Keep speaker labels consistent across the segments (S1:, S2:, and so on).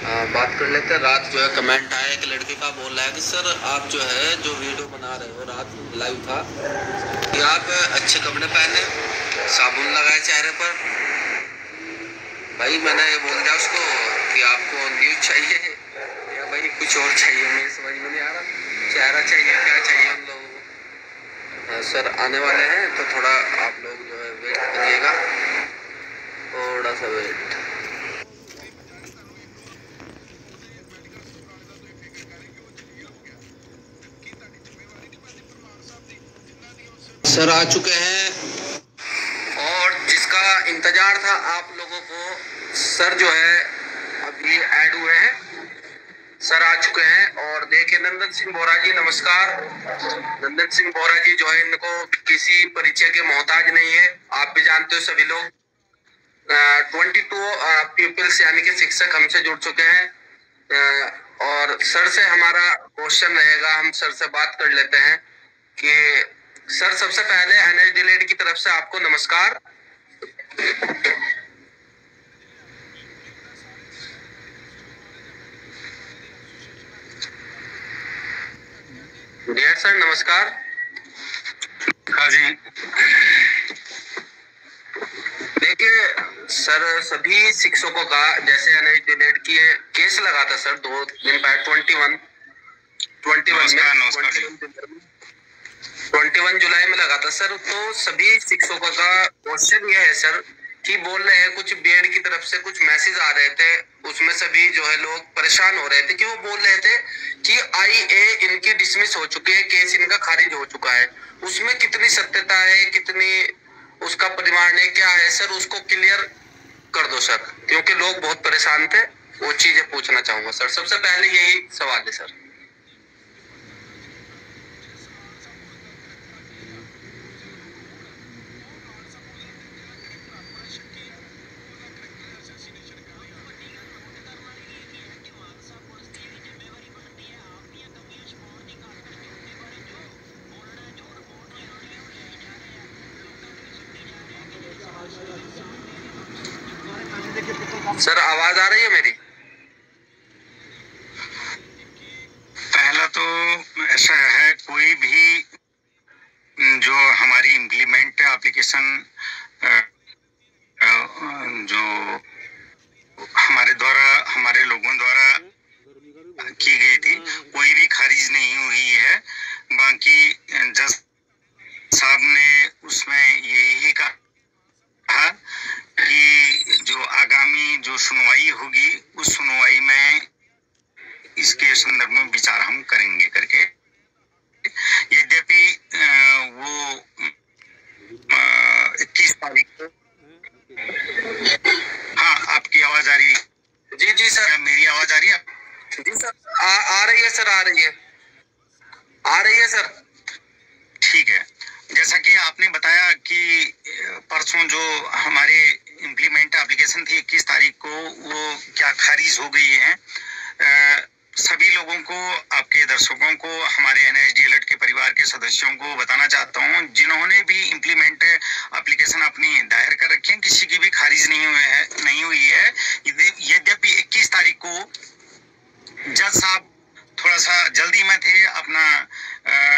S1: बात कर लेते हैं। रात जो है कमेंट आया एक लड़के का, बोल रहा है कि सर आप जो है जो वीडियो बना रहे हो, रात लाइव था कि आप अच्छे कपड़े पहने, साबुन लगाए चेहरे पर। भाई मैंने ये बोल दिया उसको कि आपको न्यूज चाहिए या भाई कुछ और चाहिए, मेरी समझ में नहीं आ रहा। चेहरा चाहिए, क्या चाहिए हम लोगों को। सर आने वाले हैं तो थोड़ा आप लोग जो है वेट करिएगा, थोड़ा सा वेट। सर आ चुके हैं और जिसका इंतजार था आप लोगों को, सर जो है अभी ऐड हुए हैं। सर आ चुके हैं और देखिए नंदन सिंह बोरा जी, नमस्कार। नंदन सिंह बोरा जी जो है, इनको किसी परिचय के मोहताज नहीं है, आप भी जानते हो सभी लोग। 22 पीपल्स यानी कि शिक्षक हमसे जुड़ चुके हैं। और सर से हमारा क्वेश्चन रहेगा, हम सर से बात कर लेते हैं कि सर सबसे पहले एनएच डिलेड की तरफ से आपको नमस्कार। डियर सर नमस्कार।
S2: हाँ जी।
S1: देखिए सर, सभी शिक्षकों का जैसे एनएच डिलेड की केस लगा था सर 2 दिन पहले 21 जुलाई में लगा था सर। तो सभी शिक्षकों का क्वेश्चन ये है सर कि बोल रहे हैं कुछ बीएड की तरफ से कुछ मैसेज आ रहे थे, उसमें सभी जो है लोग परेशान हो रहे थे कि वो बोल रहे थे कि आईए इनकी डिसमिस हो चुकी है, केस इनका खारिज हो चुका है। उसमें कितनी सत्यता है, कितनी उसका परिमाण है, क्या है सर, उसको क्लियर कर दो सर, क्योंकि लोग बहुत परेशान थे। वो चीजें पूछना चाहूंगा सर, सबसे पहले यही सवाल है सर। सर आवाज आ रही है मेरी?
S2: पहला तो ऐसा है, कोई भी जो हमारी इम्प्लीमेंट एप्लीकेशन जो हमारे लोगों द्वारा की गई थी, कोई भी खारिज नहीं हुई है। बाकी जज साहब ने उसमें यही कहा कि जो आगामी जो सुनवाई होगी, उस सुनवाई में इसके संदर्भ में विचार हम करेंगे करके। यद्यपि वो 21 तारीख को। हाँ, आपकी आवाज आ रही है?
S1: जी जी सर।
S2: मेरी आवाज आ रही है?
S1: जी सर आ रही है सर, आ रही है सर।
S2: ठीक है। जैसा कि आपने बताया कि परसों जो हमारे इम्प्लीमेंट एप्लीकेशन थी 21 तारीख को, वो क्या खारिज हो गई है। सभी लोगों को, आपके दर्शकों को, हमारे एनएच के परिवार के सदस्यों को बताना चाहता हूं, जिन्होंने भी इम्प्लीमेंट एप्लीकेशन अपनी दायर कर रखी है, किसी की भी खारिज नहीं हुई है। यद्यपि 21 तारीख को जज साहब थोड़ा सा जल्दी में थे, अपना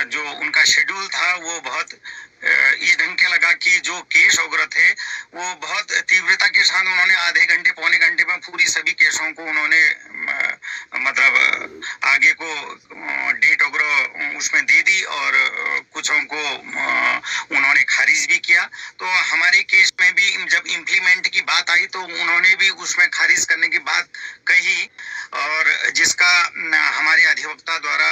S2: जो उनका शेड्यूल था वो बहुत इस ढंग के लगा कि जो केस वगैरह थे वो बहुत तीव्रता के साथ उन्होंने आधे घंटे पौने घंटे में पूरी सभी केसों को उन्होंने मतलब आगे को डेट वगैरह उसमें दे दी और कुछों को उन्होंने खारिज भी किया। तो हमारे केस में भी जब इम्प्लीमेंट की बात आई तो उन्होंने भी उसमें खारिज करने की बात कही, और जिसका हमारे अधिवक्ता द्वारा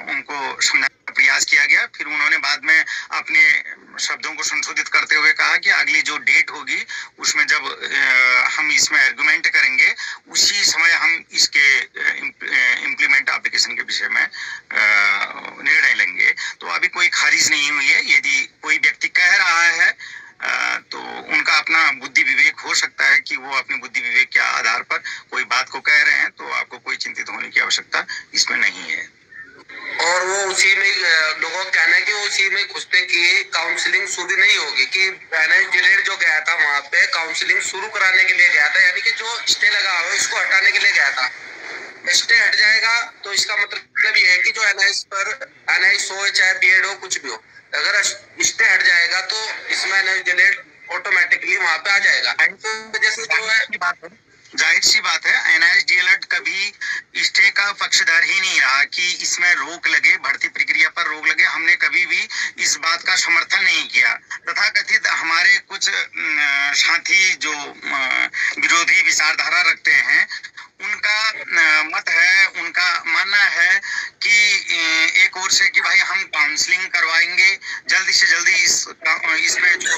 S2: उनको समझाने का प्रयास किया गया। फिर उन्होंने बाद में अपने शब्दों को संशोधित करते हुए कहा कि अगली जो डेट होगी उसमें जब हम इसमें आर्गुमेंट करेंगे, उसी समय हम इसके इम्प्लीमेंट एप्लीकेशन के विषय में निर्णय लेंगे। तो अभी कोई खारिज नहीं हुई है। यदि कोई व्यक्ति कह रहा है तो उनका अपना बुद्धि विवेक हो सकता है कि वो अपने बुद्धि विवेक के आधार पर कोई बात को कह रहे हैं, तो आपको कोई चिंतित होने की आवश्यकता इसमें नहीं है।
S1: और वो उसी में लोगों का कहना है कि वो उसी में घुसते कि काउंसलिंग शुरू नहीं होगी, कि एनएच डिलेट जो गया था वहां पे काउंसलिंग शुरू कराने के लिए गया था, यानी कि जो स्टे लगा हुआ है इसको हटाने के लिए गया था। स्टे हट जाएगा तो इसका मतलब ये है कि जो एनआईएस पर एनआईएस हो चाहे बीएड हो कुछ भी हो, अगर स्टे हट जाएगा तो इसमें एनआईएस डिलेट ऑटोमेटिकली वहां पे आ जाएगा। जैसे जो है
S2: जाहिर सी बात है, एनआईएस कभी स्टे का पक्षधर ही नहीं रहा कि इसमें रोक लगे, भर्ती प्रक्रिया पर रोक लगे। हमने कभी भी इस बात का समर्थन नहीं किया। तथाकथित हमारे कुछ साथी जो विरोधी विचारधारा रखते हैं, उनका मत है, उनका मानना है कि एक ओर से कि भाई हम काउंसलिंग करवाएंगे जल्दी से जल्दी इसमें जो,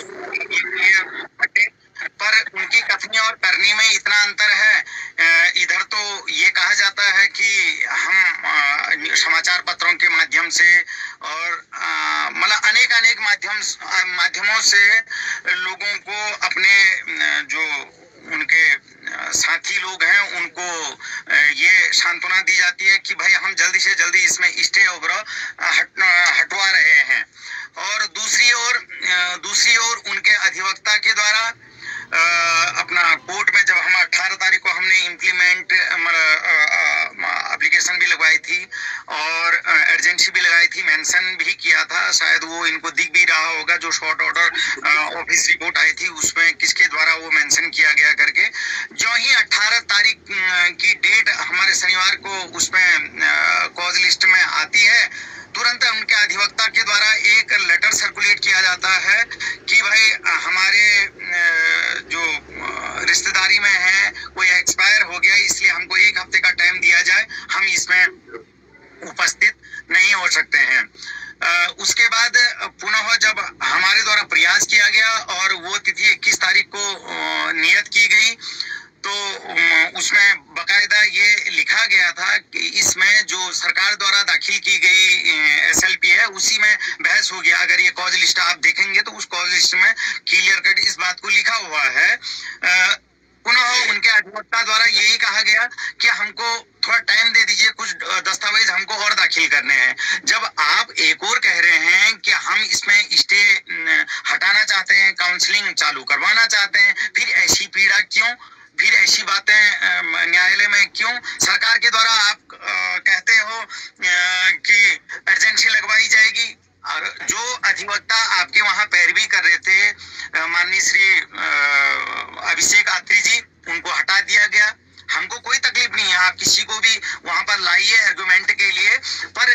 S2: पर उनकी कथनी और करनी में इतना अंतर है। इधर तो ये कहा जाता है कि हम समाचार पत्रों के माध्यम से और मतलब अनेक माध्यमों से लोगों को, अपने जो उनके साथी लोग हैं उनको ये सांत्वना दी जाती है कि भाई हम जल्दी से जल्दी इसमें स्टे वगैरह हटवा रहे हैं। और दूसरी ओर उनके अधिवक्ता के द्वारा अपना कोर्ट में, जब हम 18 तारीख को हमने इम्प्लीमेंट एप्लीकेशन भी लगवाई थी और अर्जेंसी भी लगाई थी, मेंशन भी किया था, शायद वो इनको दिख भी रहा होगा जो शॉर्ट ऑर्डर ऑफिस रिपोर्ट आई थी उसमें किसके द्वारा वो मेंशन किया गया करके। जो ही 18 तारीख की डेट हमारे शनिवार को उसमें कॉज लिस्ट में आती है, तुरंत उनके अधिवक्ता के द्वारा एक लेटर सर्कुलेट किया जाता है कि भाई हमारे जो रिश्तेदारी में है कोई एक्सपायर हो गया, इसलिए हमको 1 हफ्ते का टाइम दिया जाए, हम इसमें उपस्थित नहीं हो सकते हैं। उसके बाद पुनः जब हमारे द्वारा प्रयास किया गया और वो तिथि 21 तारीख को नियत की गई, तो उसमें बकायदा ये लिखा गया था कि इसमें जो सरकार द्वारा दाखिल की गई एसएलपी है उसी में बहस होगी। अगर ये कॉज लिस्ट आप देखेंगे तो उस कॉज लिस्ट में क्लियर कट इस बात को लिखा हुआ है। पुनः उनके अधिवक्ता द्वारा यही कहा गया कि हमको थोड़ा टाइम दे दीजिए, कुछ दस्तावेज हमको और दाखिल करने हैं। जब आप एक और कह रहे हैं कि हम इसमें स्टे हटाना चाहते हैं, काउंसलिंग चालू करवाना चाहते हैं, फिर ऐसी पीड़ा क्यों, फिर ऐसी बातें न्यायालय में क्यों? सरकार के द्वारा आप कहते हो कि अर्जेंसी लगवाई जाएगी, और जो अधिवक्ता आपके वहां पैरवी कर रहे थे माननीय श्री अभिषेक अत्री जी, उनको हटा दिया गया। हमको कोई तकलीफ नहीं है, आप किसी को भी वहां पर लाइए आर्गुमेंट के लिए, पर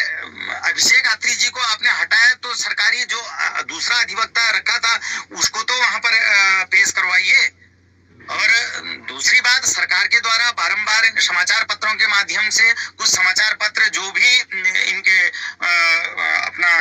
S2: अभिषेक अत्री जी को आपने हटाया तो सरकारी जो दूसरा अधिवक्ता रखा था उसको तो वहां पर पेश करवाइए। और दूसरी बात, सरकार के द्वारा बारंबार समाचार पत्रों के माध्यम से कुछ समाचार पत्र जो भी इनके अपना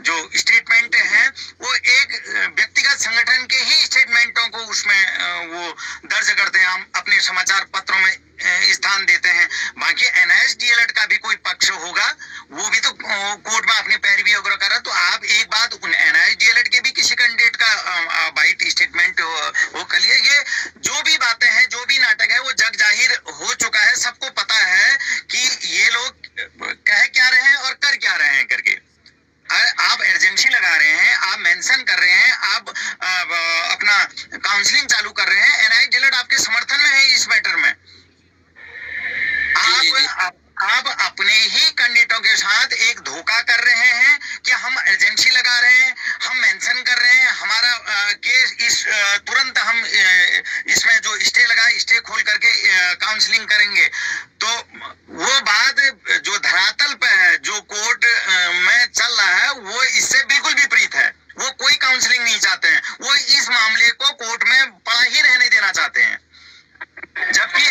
S2: जो स्टेटमेंट हैं वो एक व्यक्तिगत संगठन के ही स्टेटमेंटों को उसमें वो दर्ज करते हैं, हम अपने समाचार पत्रों में स्थान देते हैं। बाकी एनआईएस डीएलएड का भी कोई पक्ष होगा, वो भी तो कोर्ट में अपनी पैरवी वगैरह कर रहा, तो आप एक बात उन एनआईएस डीएलएड के भी किसी कैंडिडेट का बाइट स्टेटमेंट वो कर लिए। ये जो भी बातें हैं, जो भी नाटक है, वो जग जाहिर हो चुका है, सबको पता है कि ये लोग कह क्या रहे हैं और कर क्या रहे हैं करके। आप एजेंसी लगा रहे हैं, आप मेंशन कर रहे हैं, आप अपना काउंसलिंग चालू कर रहे हैं, एनआईएस डीएलएड आपके समर्थन में है इस मैटर में। आप अपने ही कैंडिडेटों के साथ एक धोखा कर रहे हैं कि हम एजेंसी लगा रहे हैं, हम मेंशन कर रहे हैं, हमारा केस इस तुरंत हम इसमें जो स्टे लगा, स्टे खोल करके काउंसलिंग करेंगे। तो वो बात जो धरातल पे है, जो कोर्ट में चल रहा है, वो इससे बिल्कुल विपरीत है। वो कोई काउंसलिंग नहीं चाहते हैं, वो इस मामले को कोर्ट में पड़ा ही रहने देना चाहते हैं। जबकि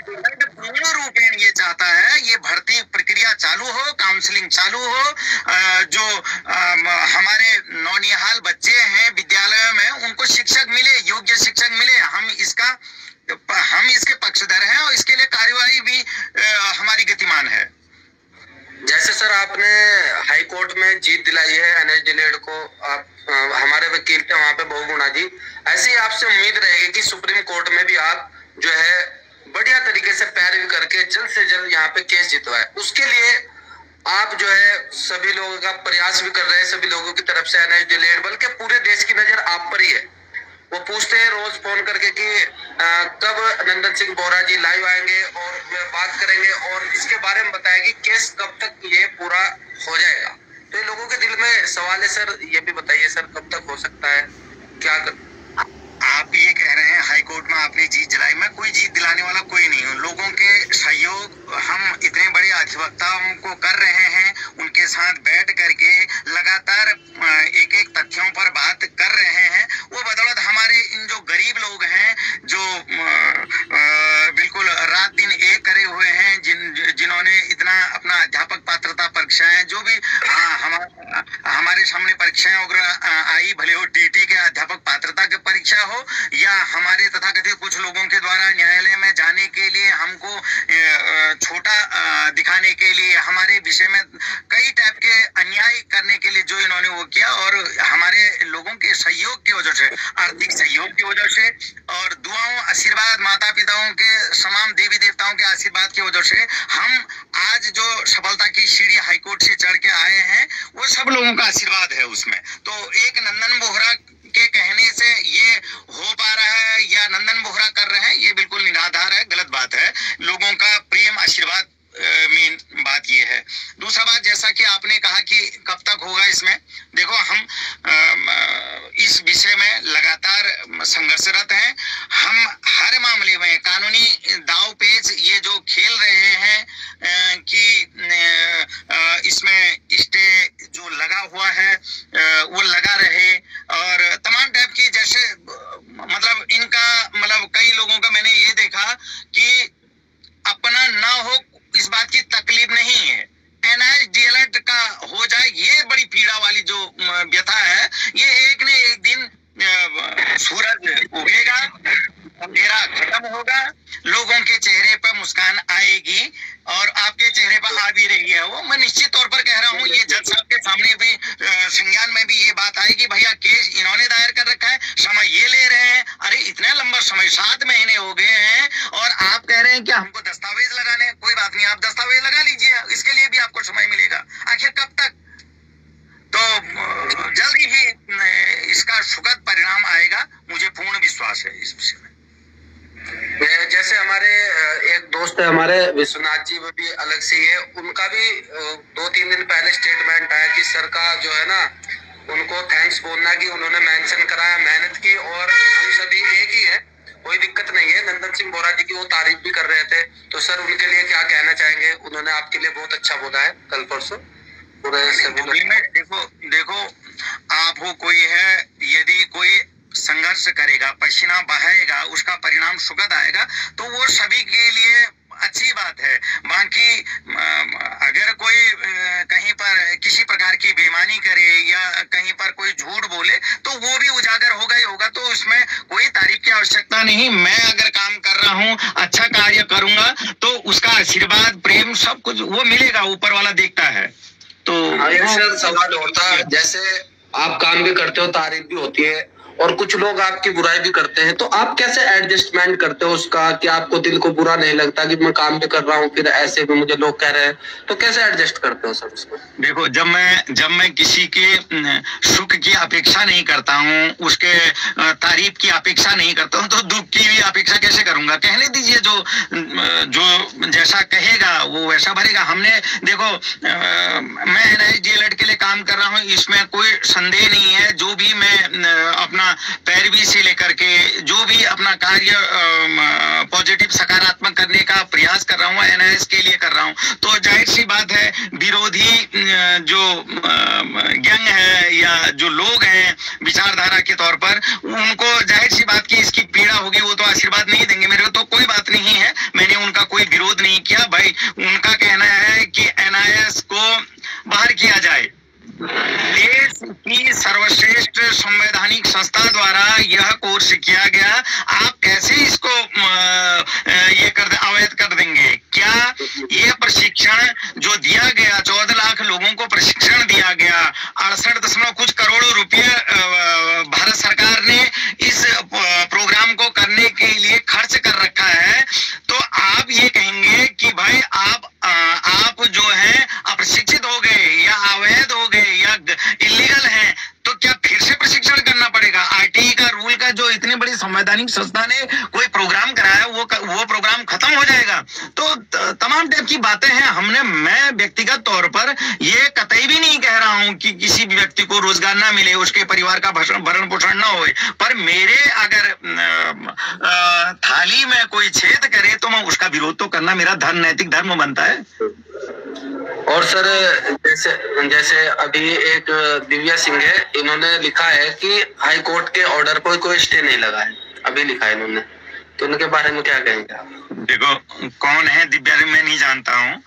S2: पूर्ण रूपेण ये चाहता है ये भर्ती प्रक्रिया चालू हो, काउंसलिंग चालू हो, जो हमारे नौनिहाल बच्चे हैं विद्यालयों में उनको शिक्षक मिले, योग्य शिक्षक मिले। हम इसके पक्षधर हैं और इसके लिए कार्यवाही भी हमारी गतिमान है।
S1: जैसे सर आपने हाई कोर्ट में जीत दिलाई है एनएच डीएलएड को, आप हमारे वकील थे वहां पे बहुगुणा जी, ऐसी आपसे उम्मीद रहेगी कि सुप्रीम कोर्ट में भी आप जो है बढ़िया तरीके से पैरवी करके जल्द से जल्द यहाँ पे केस जितवाए। उसके लिए आप जो है सभी लोगों का प्रयास भी कर रहे हैं, सभी लोगों की तरफ से एनएच दिल्ली, बल्कि पूरे देश की नजर आप पर ही है। वो पूछते हैं रोज फोन करके कि कब नंदन सिंह बोहरा जी लाइव आएंगे और बात करेंगे और इसके बारे में बताएंगे केस कब तक ये पूरा हो जाएगा। तो ये लोगों के दिल में सवाल है सर, ये भी बताइए सर कब तक हो सकता है, क्या कर...
S2: आप ये कह रहे हैं हाई कोर्ट में आपने जीत दिलाई। मैं कोई जीत दिलाने वाला कोई नहीं हूँ। लोगों के सहयोग हम इतने बड़े अधिवक्ताओं को कर रहे हैं, उनके साथ बैठ करके लगातार एक एक तथ्यों पर बात कर रहे हैं। वो बदौलत हमारे इन जो गरीब लोग हैं, जो बिल्कुल रात दिन एक करे हुए हैं, जिन्होंने इतना अपना अध्यापक पात्रता परीक्षाएं जो भी हमारे सामने परीक्षाएं वगैरह आई, भले वो टीटी के अध्यापक पात्रता की परीक्षा हो या हमारे तथाकथित कुछ लोगों के द्वारा न्यायालय में जाने के लिए हमको छोटा दिखाने के लिए, हमारे विषय में कई टाइप के अन्याय करने के लिए जो इन्होंने वो किया, और हमारे लोगों के सहयोग की वजह से, आर्थिक सहयोग की वजह से और दुआओं आशीर्वाद, माता पिताओं के, तमाम देवी देवताओं के आशीर्वाद की वजह से हम आज जो सफलता की सीढ़ी हाईकोर्ट से चढ़ के आए हैं, वो सब लोगों का आशीर्वाद है उसमें। तो एक नंदन बोहरा के कहने से ये हो पा रहा है या नंदन बोहरा कर रहे हैं, ये बिल्कुल निराधार है, गलत बात है। लोगों का प्रेम आशीर्वाद मेन बात ये है। दूसरा बात, जैसा कि आपने कहा कि कब तक होगा, इसमें देखो हम इस विषय में लगातार संघर्षरत हैं। हम हर मामले में कानूनी दाव पेच ये जो खेल रहे हैं कि इसमें स्टे जो लगा हुआ है वो लगा रहे, और तमाम टाइप की, जैसे मतलब इनका मतलब कई लोगों का मैंने ये देखा कि अपना ना हो इस बात की तकलीफ नहीं है, एनआईएस डीएलएड का हो जाए ये बड़ी पीड़ा वाली जो व्यथा है। ये एक न एक दिन सूरज उगेगा, अंधेरा खत्म होगा, लोगों के चेहरे पर मुस्कान आएगी, और आपके चेहरे पर आ भी रही है वो। मैं निश्चित तौर पर कह रहा हूँ, ये जज साहब के सामने भी संज्ञान में भी ये बात आएगी, भैया केस इन्होंने दायर कर रखा है, समय ये ले रहे हैं। अरे इतना लंबा समय, 7 महीने हो गए हैं, और आप कह रहे हैं कि हमको दस्तावेज लगाने। कोई बात नहीं, आप दस्तावेज लगा लीजिए, इसके लिए भी आपको समय मिलेगा। आखिर कब तक? तो जल्दी ही इसका सुखद परिणाम आएगा, मुझे पूर्ण विश्वास है इस विषय में।
S1: जैसे हमारे एक दोस्त है हमारे विश्वनाथ जी, वो भी अलग से है, उनका भी 2-3 दिन पहले स्टेटमेंट आया कि सर का जो है ना, उनको थैंक्स बोलना कि उन्होंने मेंशन कराया, मेहनत की, और हम सभी एक ही है, कोई दिक्कत नहीं है। नंदन सिंह बोहरा जी की वो तारीफ भी कर रहे थे, तो सर उनके लिए क्या कहना चाहेंगे? उन्होंने आपके लिए बहुत अच्छा बोला है कल परसों पूरे सभी में।
S2: देखो आप हो, कोई है, यदि कोई संघर्ष करेगा, पसीना बहाएगा, उसका परिणाम सुखद आएगा, तो वो सभी के लिए अच्छी बात है। बाकी अगर कोई कहीं पर किसी प्रकार की बेईमानी करे या कहीं पर कोई झूठ बोले, तो वो भी उजागर होगा ही होगा, तो उसमें कोई तारीफ की आवश्यकता नहीं। मैं अगर काम कर रहा हूँ, अच्छा कार्य करूंगा, तो उसका आशीर्वाद, प्रेम, सब कुछ वो मिलेगा, ऊपर वाला देखता है। तो
S1: सर सवाल होता है, जैसे आप काम भी करते हो, तारीफ भी होती है, और कुछ लोग आपकी बुराई भी करते हैं, तो आप कैसे एडजस्टमेंट करते हो उसका कि आपको दिल को बुरा नहीं लगता कि मैं काम भी कर रहा हूँ, फिर ऐसे भी मुझे लोग कह रहे हैं, तो कैसे एडजस्ट करते हो सर उसको?
S2: देखो, जब मैं किसी के सुख की अपेक्षा नहीं करता हूँ, उसके तारीफ की अपेक्षा नहीं करता हूँ, तो दुख की भी अपेक्षा कैसे करूंगा? कहने दीजिए, जो जैसा कहेगा वो वैसा भरेगा। हमने देखो, मैं एनआईएस डीएलएड के लिए काम कर रहा हूँ, इसमें कोई संदेह नहीं है। जो भी मैं अपना पैरवी से लेकर के जो भी अपना कार्य पॉजिटिव सकारात्मक करने का प्रयास कर रहा हूँ, एनआईएस के लिए कर रहा हूँ, तो जाहिर सी बात है, विरोधी जो गैंग है या जो लोग हैं विचारधारा के तौर पर, उनको जाहिर सी बात की इसकी पीड़ा होगी, वो तो आशीर्वाद नहीं देंगे। मेरे को तो कोई बात नहीं है, मैंने उनका कोई विरोध नहीं किया भाई। उनका कहना है कि एनआईएस को बाहर किया जाए। देश की सर्वश्रेष्ठ संवैधानिक संस्था द्वारा यह कोर्स किया गया, आप कैसे इसको ये अवैध कर देंगे? क्या ये प्रशिक्षण जो दिया गया, 14 लाख लोगों को प्रशिक्षण दिया गया, 68 कुछ करोड़ रुपए भारत सरकार ने इस प्रोग्राम को करने के लिए खर्च कर रखा है, तो आप ये कहेंगे कि भाई आप जो है अप्रशिक्षित शैक्षणिक संस्था ने कोई प्रोग्राम कराया, वो प्रोग्राम खत्म हो जाएगा। तो तमाम टाइप की बातें हैं। मैं व्यक्तिगत तौर पर ये कतई भी नहीं कह रहा हूं कि किसी भी व्यक्ति को रोजगार ना मिले, उसके परिवार का भरण पोषण ना हो, पर मेरे अगर थाली में कोई छेद करे तो मैं उसका विरोध तो करना मेरा नैतिक धर्म बनता है।
S1: और सर जैसे अभी एक दिव्या सिंह है, इन्होंने लिखा है कि हाई कोर्ट के ऑर्डर पर कोई स्टे नहीं लगा है, अभी लिखा है इन्होंने, तो उनके बारे में क्या कहेंगे आप?
S2: देखो कौन है दिव्या, मैं नहीं जानता हूँ।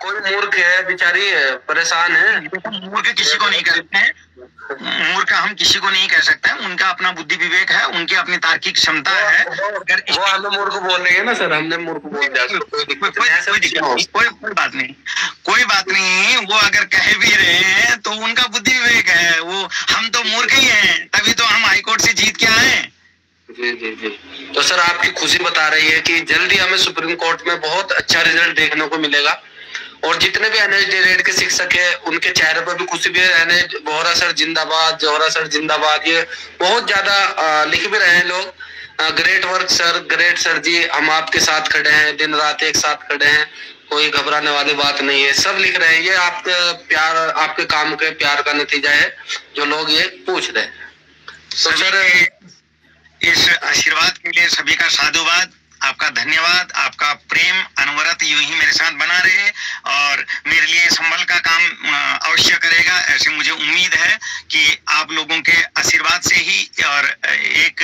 S1: कोई मूर्ख है, बेचारी परेशान है।
S2: मूर्ख किसी को नहीं कहते हैं, मूर्ख हम किसी को नहीं कह सकते हैं। उनका अपना बुद्धि विवेक है, उनकी अपनी तार्किक क्षमता है। अगर
S1: वो हमें मूर्ख बोल रहे हैं ना सर, हमने मूर्ख बोल दिया,
S2: कोई बात नहीं। वो अगर कह भी रहे हैं तो उनका बुद्धि विवेक है, वो हम तो मूर्ख ही हैं, तभी तो हम हाईकोर्ट से जीत के आए।
S1: जी जी जी। तो सर आपकी खुशी बता रही है कि जल्दी हमें सुप्रीम कोर्ट में बहुत अच्छा रिजल्ट देखने को मिलेगा, और जितने भी एनएच के शिक्षक है उनके चेहरे पर भी खुशी भी है। एनएच बोहरा सर जिंदाबाद, जौहरा सर जिंदाबाद, ये बहुत ज्यादा लिख भी रहे हैं लोग। Great work sir, great sir ji, हम आपके साथ खड़े हैं, दिन रात एक साथ खड़े हैं, कोई घबराने वाली बात नहीं है, सब लिख रहे हैं। ये आपके प्यार, आपके काम के प्यार का नतीजा है जो लोग ये पूछ रहे हैं।
S2: तो सर इस आशीर्वाद के लिए सभी का साधुवाद, आपका धन्यवाद, आपका प्रेम अनवरत यूं ही मेरे साथ बना रहे और मेरे लिए संभल का काम अवश्य करेगा, ऐसे मुझे उम्मीद है कि आप लोगों के आशीर्वाद से ही और एक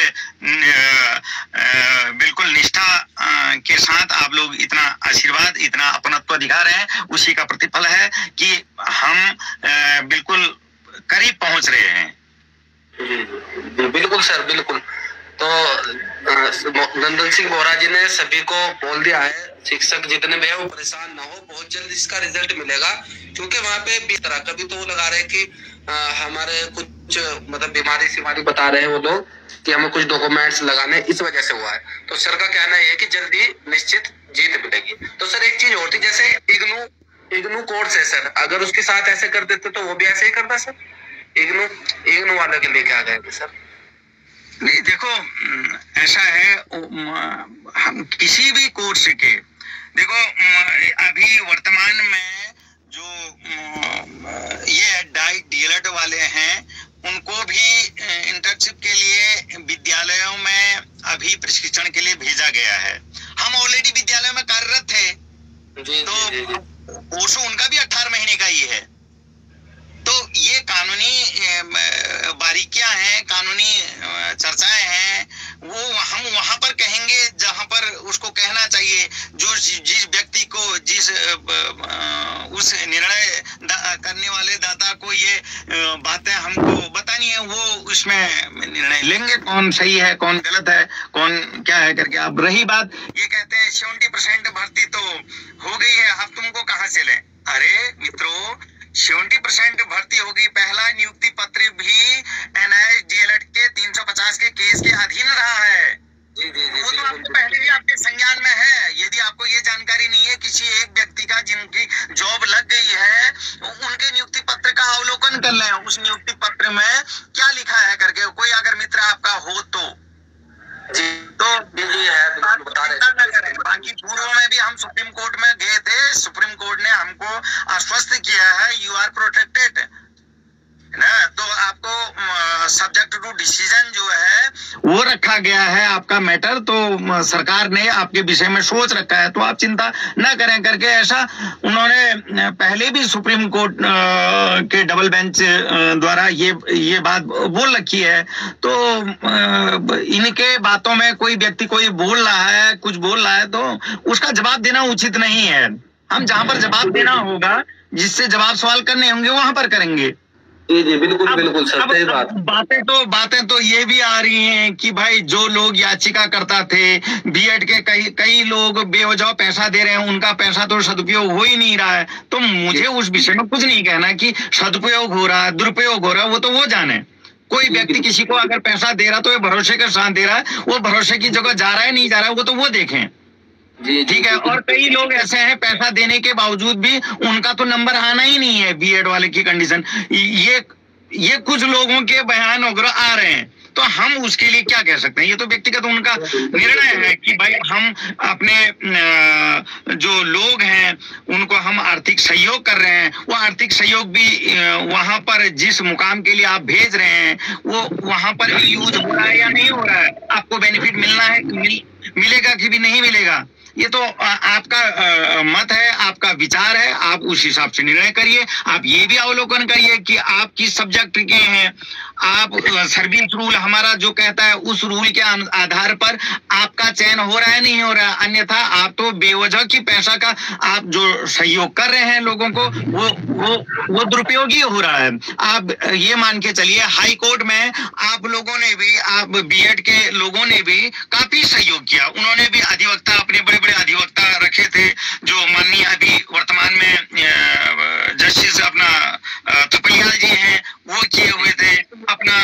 S2: बिल्कुल निष्ठा के साथ आप लोग इतना आशीर्वाद, इतना अपनत्व दिखा रहे हैं, उसी का प्रतिफल है कि हम बिल्कुल करीब पहुंच रहे हैं।
S1: बिल्कुल सर, बिल्कुल। तो नंदन सिंह बोहरा जी ने सभी को बोल दिया है, शिक्षक जितने भी है वो परेशान ना हो, बहुत जल्द इसका रिजल्ट मिलेगा। क्योंकि वहाँ पे भी तरह का भी तो वो लगा रहे हैं कि हमारे कुछ मतलब बीमारी बता रहे हैं वो लोग कि हमें कुछ डॉक्यूमेंट्स लगाने, इस वजह से हुआ है। तो सर का कहना है कि जल्दी निश्चित जीत मिलेगी। तो सर एक चीज होती, जैसे इग्नू कोर्स है सर, अगर उसके साथ ऐसे कर देते तो वो भी ऐसे ही करता सर। इग्नू वाले के लिए क्या कहेंगे सर?
S2: नहीं देखो, ऐसा है, हम किसी भी कोर्स के, देखो अभी वर्तमान में जो ये डीएलएड वाले हैं उनको भी इंटर्नशिप के लिए विद्यालयों में अभी प्रशिक्षण के लिए भेजा गया है। हम ऑलरेडी विद्यालय में कार्यरत थे, तो कोर्स उनका भी 18 महीने का ही है। तो ये कानूनी बारीकियां हैं, कानूनी चर्चाएं हैं, वो हम वहां पर कहेंगे जहां पर उसको कहना चाहिए। जो जिस व्यक्ति को, जिस उस निर्णय करने वाले दाता को ये बातें हमको बतानी है, वो उसमें निर्णय लेंगे, कौन सही है, कौन गलत है, कौन क्या है करके। अब रही बात, ये कहते हैं 70% भर्ती तो हो गई है, अब तुमको कहाँ से लें? अरे मित्रों, 70% भर्ती होगी। पहला नियुक्ति पत्र भी एनआईएस डीएलएड के 350 के केस के अधीन रहा है। वो तो आपको पहले ही आपके संज्ञान में है। यदि आपको ये जानकारी नहीं है, किसी एक व्यक्ति का जिनकी जॉब लग गई है, उनके नियुक्ति पत्र का अवलोकन कर लें, उस नियुक्ति पत्र में क्या लिखा है करके, कोई अगर मित्र आपका हो तो बता रहे। बाकी पूर्व में भी हम सुप्रीम कोर्ट में गए थे, सुप्रीम कोर्ट ने हमको आश्वस्त किया है, यू आर प्रोटेक्टेड ना। तो आपको सब्जेक्ट टू डिसीजन जो है वो रखा गया है, आपका मैटर तो सरकार ने आपके विषय में सोच रखा है, तो आप चिंता न करें करके ऐसा उन्होंने पहले भी सुप्रीम कोर्ट के डबल बेंच द्वारा ये बात बोल रखी है। तो इनके बातों में कोई व्यक्ति कोई बोल रहा है, कुछ बोल रहा है, तो उसका जवाब देना उचित नहीं है। हम जहां पर जवाब देना होगा, जिससे जवाब सवाल करने होंगे, वहां पर करेंगे।
S1: जी बिल्कुल बिल्कुल सर, सही बात।
S2: बातें तो ये भी आ रही हैं कि भाई जो लोग याचिका करता थे, बीएड के कई लोग बेवजह पैसा दे रहे हैं, उनका पैसा तो सदुपयोग हो ही नहीं रहा है। तो मुझे उस विषय में कुछ नहीं कहना कि सदुपयोग हो रहा है, दुरुपयोग हो रहा है, वो तो वो जाने। कोई व्यक्ति किसी को अगर पैसा दे रहा तो ये भरोसे के साथ दे रहा है, वो भरोसे की जगह जा रहा है नहीं जा रहा है, वो तो वो देखें। ठीक है। और कई लोग ऐसे हैं, पैसा देने के बावजूद भी उनका तो नंबर आना ही नहीं है बीएड वाले की कंडीशन। ये ये कुछ लोगों के बयान वगैरह आ रहे हैं, तो हम उसके लिए क्या कह सकते हैं? ये तो व्यक्तिगत उनका निर्णय है कि भाई हम अपने जो लोग हैं उनको हम आर्थिक सहयोग कर रहे हैं, वो आर्थिक सहयोग भी वहां पर जिस मुकाम के लिए आप भेज रहे हैं वो वहां पर यूज हो रहा है या नहीं हो रहा है, आपको बेनिफिट मिलना है, मिलेगा कि भी नहीं मिलेगा, ये तो आपका मत है, आपका विचार है, आप उस हिसाब से निर्णय करिए। आप ये भी अवलोकन करिए कि आप किस सब्जेक्ट के हैं, आप सर्विस रूल हमारा जो कहता है उस रूल के आधार पर आपका चयन हो रहा है नहीं हो रहा है, अन्यथा आप तो बेवजह की पैसा का आप जो सहयोग कर रहे हैं लोगों को वो दुरुपयोग ही हो रहा है। आप ये मान के चलिए हाई कोर्ट में आप लोगों ने भी, आप बीएड के लोगों ने भी काफी सहयोग किया, उन्होंने भी अधिवक्ता, अपने बड़े बड़े अधिवक्ता रखे थे जो माननीय अभी वर्तमान में जस्टिस अपना थपलियाल जी हैं वो किए हुए थे, अपना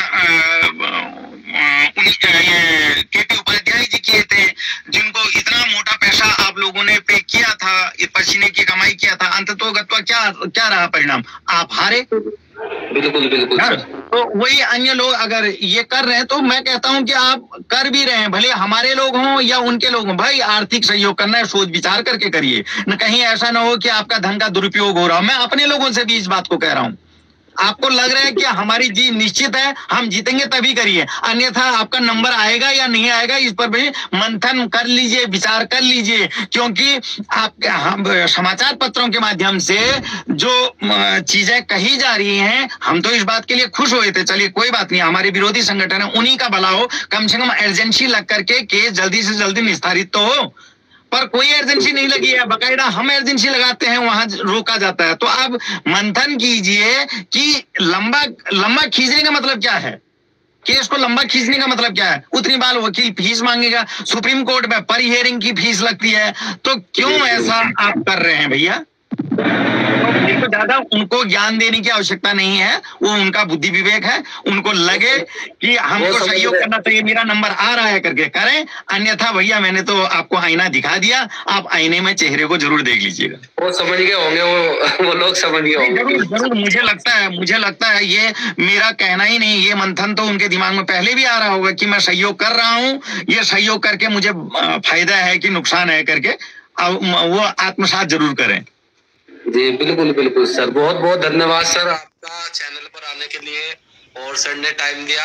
S2: ये केपी उपाध्याय जी किए थे, जिनको इतना मोटा पैसा आप लोगों ने पे किया था, पसीने की कमाई किया था, अंततोगत्वा क्या रहा परिणाम? आप हारे।
S1: बिल्कुल बिल्कुल सर।
S2: तो वही अन्य लोग अगर ये कर रहे हैं तो मैं कहता हूं कि आप कर भी रहे हैं, भले हमारे लोग हों या उनके लोग हों, भाई आर्थिक सहयोग करना है, सोच विचार करके करिए, न कहीं ऐसा ना हो कि आपका धन का दुरुपयोग हो रहा हो। मैं अपने लोगों से भी इस बात को कह रहा हूं, आपको लग रहा है कि हमारी जीत निश्चित है, हम जीतेंगे, तभी करिए, अन्यथा आपका नंबर आएगा या नहीं आएगा इस पर भी मंथन कर लीजिए, विचार कर लीजिए, क्योंकि हम समाचार पत्रों के माध्यम से जो चीजें कही जा रही हैं, हम तो इस बात के लिए खुश हुए थे, चलिए कोई बात नहीं, हमारे विरोधी संगठन है उन्हीं का भला हो, कम से कम एजेंसी लग करके केस जल्दी से जल्दी निस्तारित तो हो, पर कोई एजेंसी नहीं लगी है, बकायदा हम एजेंसी लगाते हैं, वहां रोका जाता है। तो अब मंथन कीजिए कि लंबा खींचने का मतलब क्या है, केस को लंबा खींचने का मतलब क्या है? उतनी बार वकील फीस मांगेगा, सुप्रीम कोर्ट में पर हियरिंग की फीस लगती है, तो क्यों ऐसा आप कर रहे हैं भैया? तो ज्यादा उनको ज्ञान देने की आवश्यकता नहीं है, वो उनका बुद्धि विवेक है, उनको लगे कि हमको सहयोग करना चाहिए, मेरा नंबर आ रहा है करके करें, अन्यथा भैया मैंने तो आपको आईना दिखा दिया, आप आईने में चेहरे को जरूर देख लीजिएगा।
S1: वो समझ गए होंगे, वो लोग समझ गए होंगे।
S2: जरूर जरूर, मुझे लगता है ये मेरा कहना ही नहीं, ये मंथन तो उनके दिमाग में पहले भी आ रहा होगा कि मैं सहयोग कर रहा हूँ, ये सहयोग करके मुझे फायदा है कि नुकसान है करके, वो आत्मसात जरूर करें।
S1: जी बिल्कुल बिल्कुल सर, बहुत बहुत धन्यवाद सर आपका चैनल पर आने के लिए, और सर ने टाइम दिया।